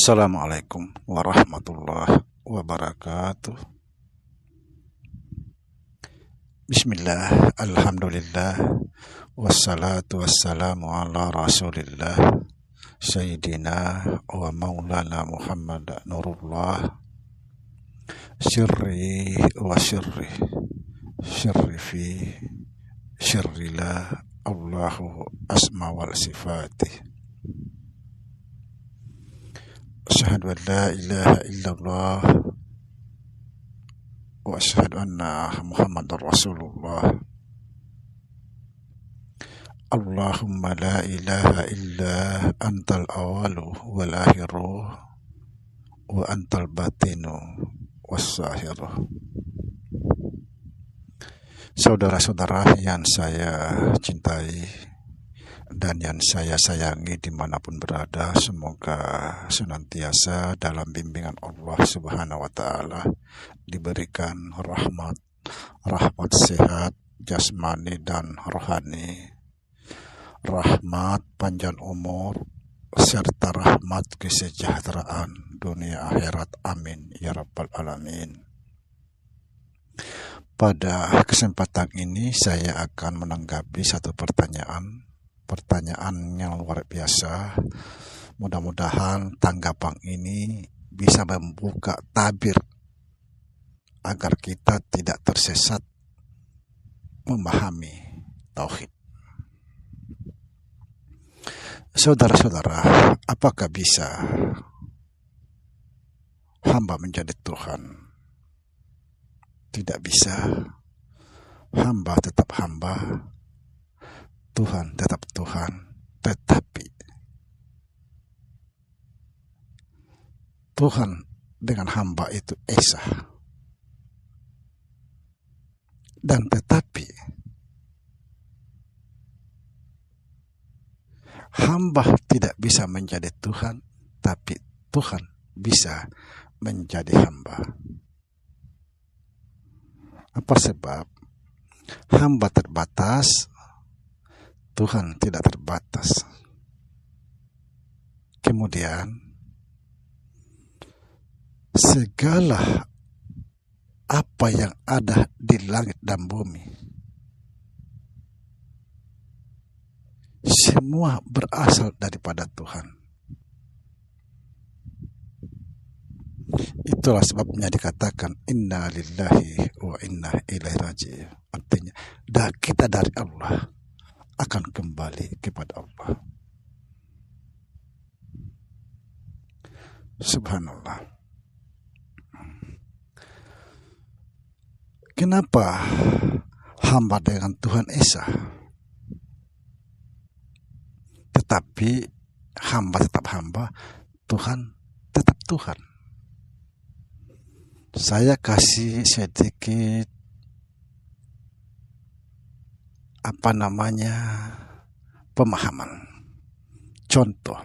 Assalamualaikum warahmatullahi wabarakatuh. Bismillah, alhamdulillah, wassalatu wassalamu ala rasulillah, Sayyidina wa maulana Muhammad Nurullah, syirri wa syirri, syirri fi syirrillah, Allahu asma wal sifatih. Asyhadu an la ilaha illallah wa asyhadu anna Muhammadar Rasulullah. Allahumma la ilaha illa antal awalu wal akhiru wa antal batinu was zahiru. Saudara-saudara yang saya cintai dan yang saya sayangi dimanapun berada, semoga senantiasa dalam bimbingan Allah Subhanahu wa Ta'ala, diberikan rahmat sehat jasmani dan rohani, rahmat panjang umur serta rahmat kesejahteraan dunia akhirat, amin ya rabbal alamin. Pada kesempatan ini saya akan menanggapi satu pertanyaan yang luar biasa. Mudah-mudahan tanggapan ini bisa membuka tabir agar kita tidak tersesat memahami tauhid. Saudara-saudara, apakah bisa hamba menjadi Tuhan? Tidak bisa. Hamba tetap hamba, Tuhan tetap Tuhan, tetapi Tuhan dengan hamba itu esa. Dan tetapi hamba tidak bisa menjadi Tuhan, tapi Tuhan bisa menjadi hamba. Apa sebab? Hamba terbatas, Tuhan tidak terbatas. Kemudian segala apa yang ada di langit dan bumi, semua berasal daripada Tuhan. Itulah sebabnya dikatakan inna lillahi wa inna ilaihi raji'un. Artinya kita dari Allah akan kembali kepada Allah. Subhanallah. Kenapa hamba dengan Tuhan esa, tetapi hamba tetap hamba, Tuhan tetap Tuhan? Saya kasih sedikit pemahaman. Contoh,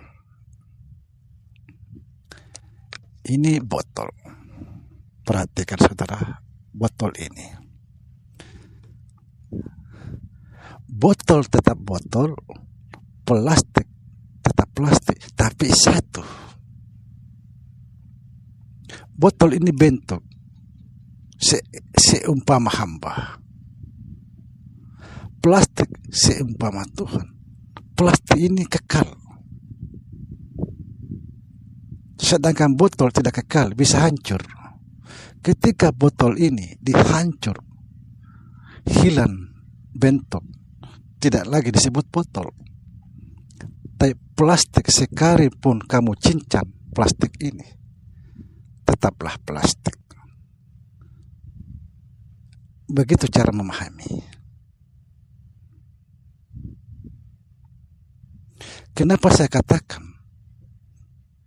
ini botol. Perhatikan saudara, botol ini. Botol tetap botol, plastik tetap plastik, tapi satu. Botol ini bentuk seumpama hamba. Plastik seumpama Tuhan. Plastik ini kekal. Sedangkan botol tidak kekal, bisa hancur. Ketika botol ini dihancur, hilang bentuk, tidak lagi disebut botol. Tapi plastik sekalipun kamu cincang plastik ini, tetaplah plastik. Begitu cara memahami. Kenapa saya katakan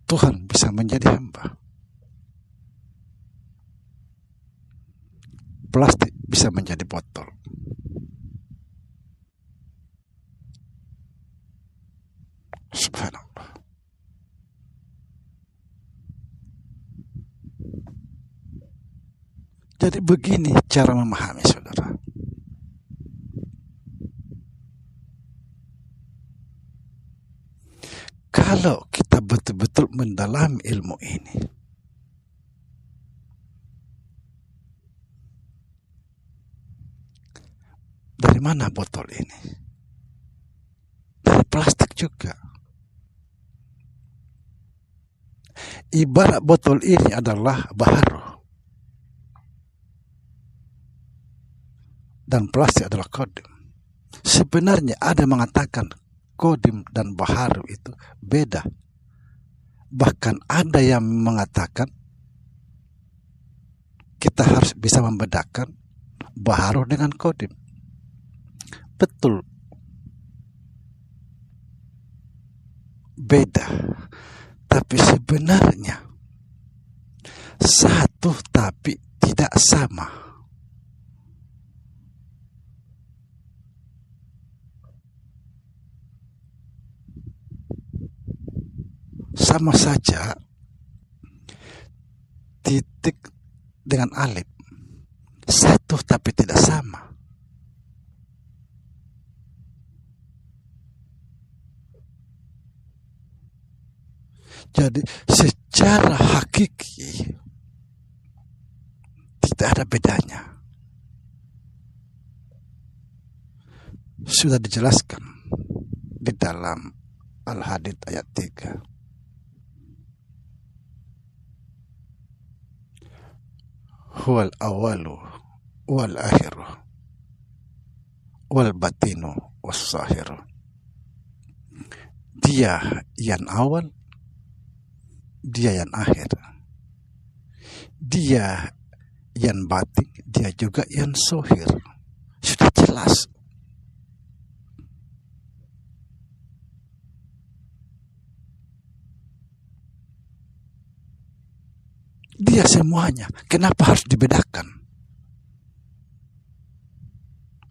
Tuhan bisa menjadi hamba? Plastik bisa menjadi botol. Subhanallah. Jadi begini cara memahami, saudara. Kalau kita betul-betul mendalami ilmu ini. Dari mana botol ini? Dari plastik juga. Ibarat botol ini adalah baharu dan plastik adalah kodim. Sebenarnya ada yang mengatakan kodim dan baharu itu beda. Bahkan ada yang mengatakan kita harus bisa membedakan baharu dengan kodim. Betul, beda. Tapi sebenarnya satu tapi tidak sama. Sama saja titik dengan alif. Satu tapi tidak sama. Jadi secara hakiki tidak ada bedanya. Sudah dijelaskan di dalam Al-Hadid ayat 3. Huwal awalu wal akhiru wal batinu was zahiru. Dia yang awal, dia yang akhir. Dia yang batin, dia juga yang zahir. Sudah jelas. Dia semuanya. Kenapa harus dibedakan?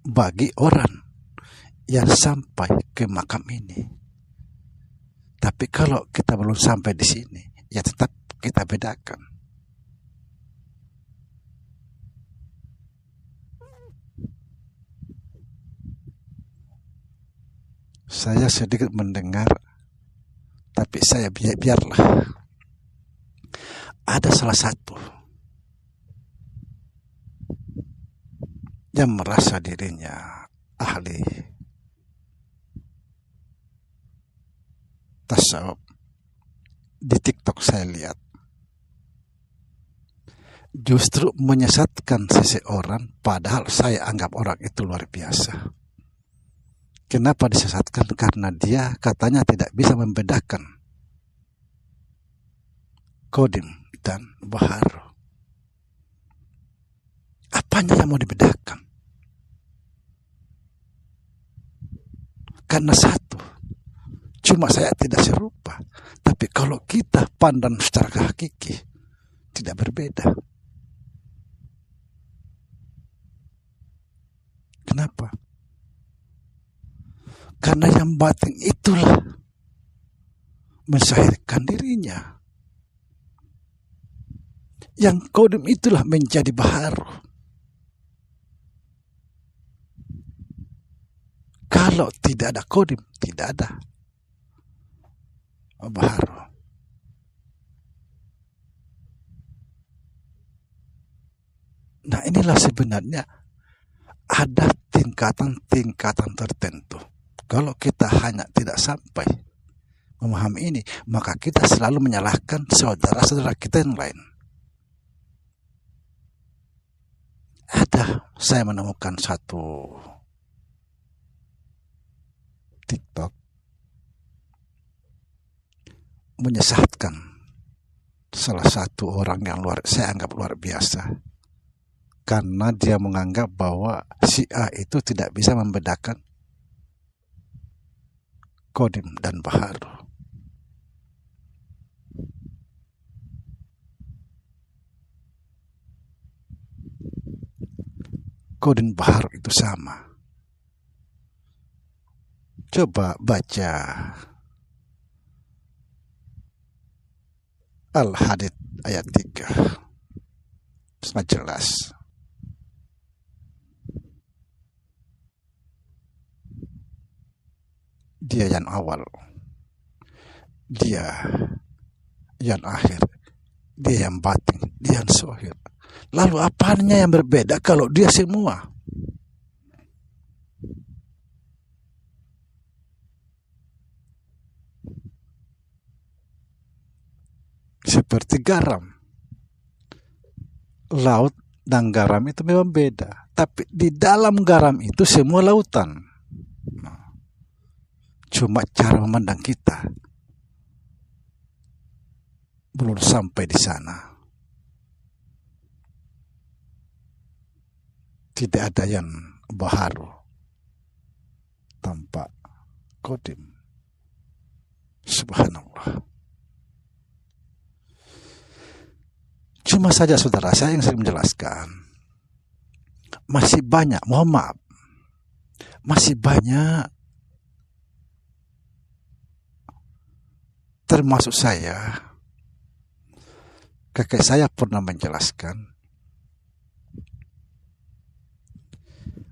Bagi orang yang sampai ke makam ini. Tapi kalau kita belum sampai di sini, ya tetap kita bedakan. Saya sedikit mendengar, tapi saya biarlah. Ada salah satu yang merasa dirinya ahli tasawuf. Di TikTok saya lihat justru menyesatkan seseorang, padahal saya anggap orang itu luar biasa. Kenapa disesatkan? Karena dia katanya tidak bisa membedakan kodim dan baharu. Apanya yang mau dibedakan? Karena satu, cuma saya tidak serupa. Tapi kalau kita pandang secara hakiki, tidak berbeda. Kenapa? Karena yang batin itulah mensahirkan dirinya. Yang kodim itulah menjadi baharu. Kalau tidak ada kodim, tidak ada baharu. Nah, inilah sebenarnya ada tingkatan-tingkatan tertentu. Kalau kita hanya tidak sampai memahami ini, maka kita selalu menyalahkan saudara-saudara kita yang lain. Saya menemukan satu TikTok menyesatkan salah satu orang yang saya anggap luar biasa, karena dia menganggap bahwa si A itu tidak bisa membedakan kodim dan baharu. Kodim baharu itu sama. Coba baca Al-Hadid ayat 3. Sangat jelas. Dia yang awal. Dia yang akhir, dia yang batin, dia yang zahir. Lalu apanya yang berbeda kalau dia semua? Seperti garam. Laut dan garam itu memang beda. Tapi di dalam garam itu semua lautan. Cuma cara memandang kita belum sampai di sana. Tidak ada yang baharu tanpa qadim. Subhanallah. Cuma saja saudara, saya yang sering menjelaskan, masih banyak, mohon maaf, masih banyak, termasuk saya, kakek saya pernah menjelaskan,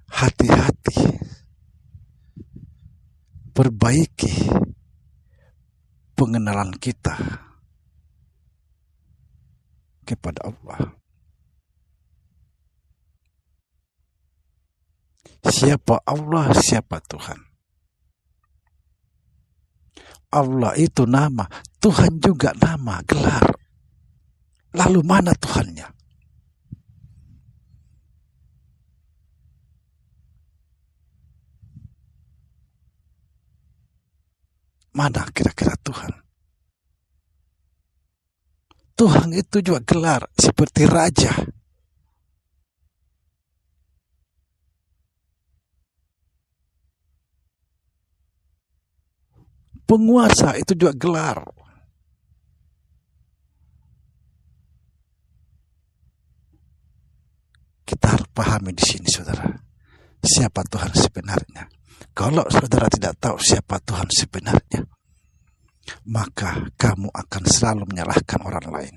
hati-hati, perbaiki pengenalan kita kepada Allah. Siapa Allah, siapa Tuhan? Allah itu nama, Tuhan juga nama, gelar. Lalu mana Tuhannya? Mana kira-kira Tuhan? Tuhan itu juga gelar seperti raja. Penguasa itu juga gelar. Kita harus pahami di sini, saudara, siapa Tuhan sebenarnya. Kalau saudara tidak tahu siapa Tuhan sebenarnya, maka kamu akan selalu menyalahkan orang lain.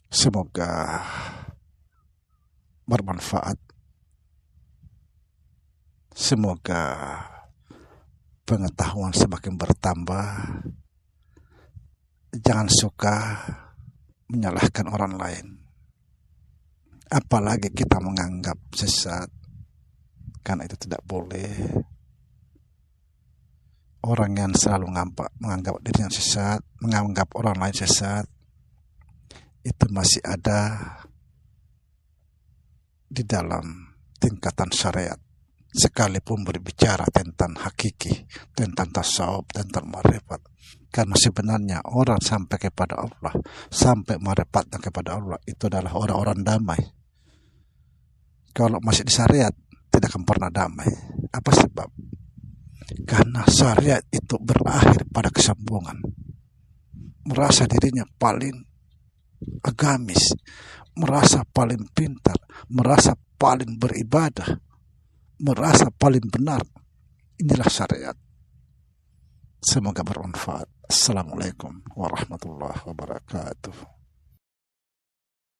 Semoga bermanfaat. Semoga pengetahuan semakin bertambah. Jangan suka menyalahkan orang lain. Apalagi kita menganggap sesat, karena itu tidak boleh. Orang yang selalu menganggap dirinya sesat, menganggap orang lain sesat, itu masih ada di dalam tingkatan syariat. Sekalipun berbicara tentang hakiki, tentang tasawuf, tentang marifat. Karena sebenarnya orang sampai kepada Allah, sampai marifatnya kepada Allah, itu adalah orang-orang damai. Kalau masih di syariat, tidak akan pernah damai. Apa sebab? Karena syariat itu berakhir pada kesombongan. Merasa dirinya paling agamis, merasa paling pintar, merasa paling beribadah, merasa paling benar. Inilah syariat. Semoga bermanfaat. Assalamualaikum warahmatullahi wabarakatuh.